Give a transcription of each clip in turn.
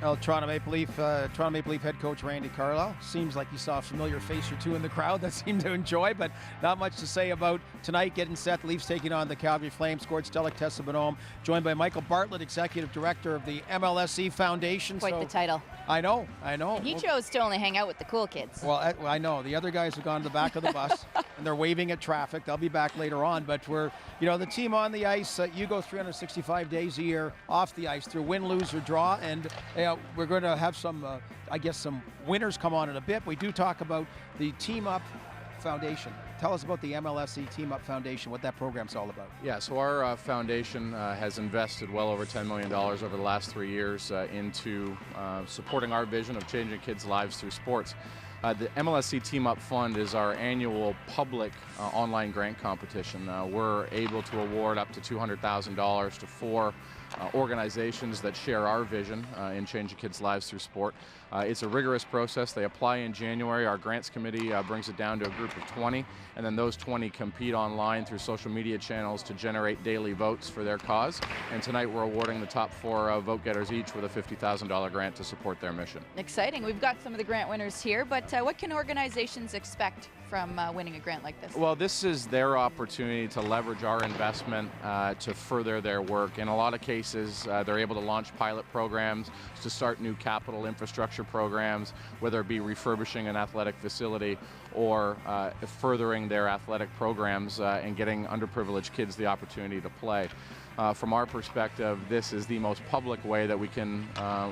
Well, Toronto Maple Leaf head coach Randy Carlisle. Seems like you saw a familiar face or two in the crowd that seemed to enjoy, but not much to say about tonight. Getting set, the Leafs taking on the Calgary Flames. Gord Stellick, Tessa Bonhomme, joined by Michael Bartlett, Executive Director of the MLSE Foundation. Quite the title. I know. And he chose to only hang out with the cool kids. Well, I know. The other guys have gone to the back of the bus, and they're waving at traffic. They'll be back later on, but we're, the team on the ice, you go 365 days a year off the ice through win, lose, or draw, and we're going to have some, some winners come on in a bit. We do talk about the Team Up Foundation. Tell us about the MLSE Team Up Foundation, what that program's all about. Yeah, so our foundation has invested well over $10 million over the last 3 years into supporting our vision of changing kids' lives through sports. The MLSE Team Up Fund is our annual public online grant competition. We're able to award up to $200,000 to 4 organizations that share our vision in changing kids' lives through sport. It's a rigorous process. They apply in January. Our grants committee brings it down to a group of 20, and then those 20 compete online through social media channels to generate daily votes for their cause. And tonight we're awarding the top 4 vote getters each with a $50,000 grant to support their mission. Exciting. We've got some of the grant winners here, but what can organizations expect from winning a grant like this? Well, this is their opportunity to leverage our investment to further their work. In a lot of cases, they're able to launch pilot programs to start new capital infrastructure programs, whether it be refurbishing an athletic facility or furthering their athletic programs and getting underprivileged kids the opportunity to play. From our perspective, this is the most public way that we can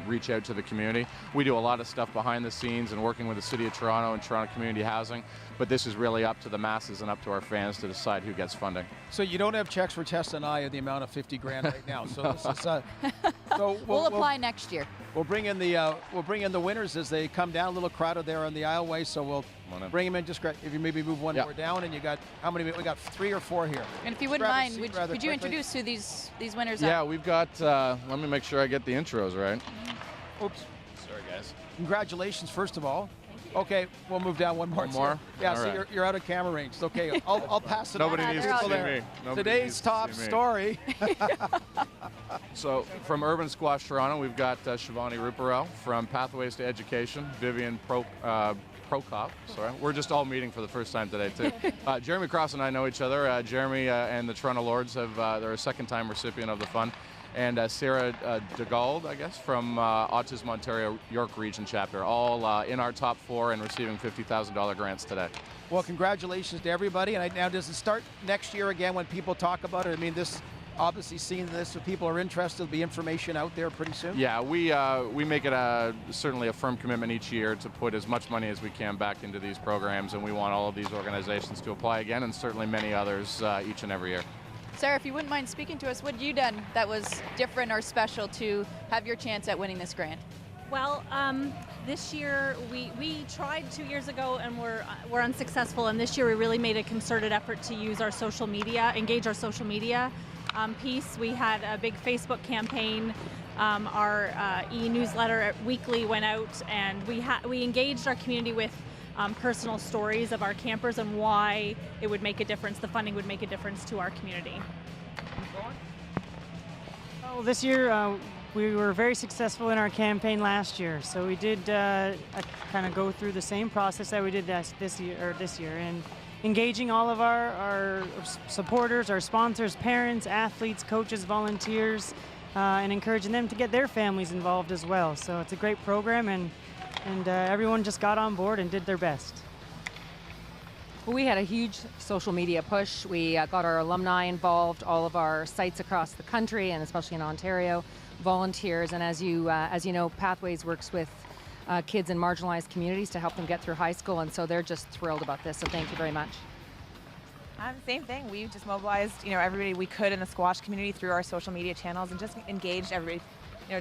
reach out to the community. We do a lot of stuff behind the scenes and working with the City of Toronto and Toronto Community Housing, but this is really up to the masses and up to our fans to decide who gets funding. So you don't have checks for Tessa and I of the amount of $50,000 right now. So this is so we'll apply next year. We'll bring in the winners as they come down. A little crowded there on the aisleway, so we'll bring them in. Just if you maybe move one more down, and you got how many? We got 3 or 4 here. And if you wouldn't mind, could you introduce who these winners are? Yeah, we've got. Let me make sure I get the intros right. Oops. Sorry, guys. Congratulations, first of all. Okay, we'll move down one more. One more? Yeah, all so right. you're out of camera range. It's okay. I'll pass it on. Nobody needs to see me. Today's top story. So from Urban Squash Toronto, we've got Shivani Ruparel. From Pathways to Education, Vivian Prokop. Sorry, we're just all meeting for the first time today too. Jeremy Cross and I know each other. Jeremy and the Toronto Lords they're a second-time recipient of the fund. And Sarah DeGauld, I guess, from Autism Ontario York Region Chapter, all in our top 4 and receiving $50,000 grants today. Well, congratulations to everybody. And now, does it start next year again when people talk about it? I mean, this obviously seeing this, if people are interested, there'll be information out there pretty soon. Yeah, we make it certainly a firm commitment each year to put as much money as we can back into these programs, and we want all of these organizations to apply again, and certainly many others each and every year. Sarah, if you wouldn't mind speaking to us, what had you done that was different or special to have your chance at winning this grant? Well, this year we tried 2 years ago and we're unsuccessful, and this year we really made a concerted effort to use our social media, engage our social media piece. We had a big Facebook campaign. Our e-newsletter weekly went out, and we engaged our community with personal stories of our campers and why it would make a difference, the funding would make a difference to our community. Well, this year we were very successful in our campaign last year, so we did kind of go through the same process that we did this year, and engaging all of our supporters, our sponsors, parents, athletes, coaches, volunteers, and encouraging them to get their families involved as well. So it's a great program, and everyone just got on board and did their best. Well, we had a huge social media push. We got our alumni involved, all of our sites across the country, and especially in Ontario, volunteers. And as you know, Pathways works with kids in marginalized communities to help them get through high school, and so they're just thrilled about this. So thank you very much. Same thing. We just mobilized, everybody we could in the squash community through our social media channels, and just engaged everybody.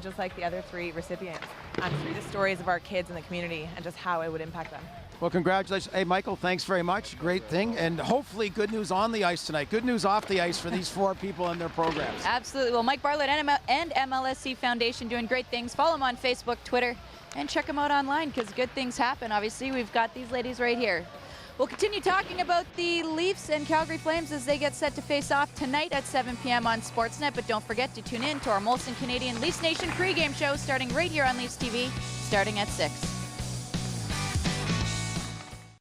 Just like the other 3 recipients, through the stories of our kids in the community and just how it would impact them. Well, congratulations. Hey, Michael, thanks very much. Great thing. And hopefully good news on the ice tonight. Good news off the ice for these 4 people and their programs. Absolutely. Well, Mike Bartlett and MLSE Foundation doing great things. Follow them on Facebook, Twitter, and check them out online because good things happen. Obviously, we've got these ladies right here. We'll continue talking about the Leafs and Calgary Flames as they get set to face off tonight at 7 p.m. on Sportsnet. But don't forget to tune in to our Molson Canadian Leafs Nation pregame show starting right here on Leafs TV, starting at 6.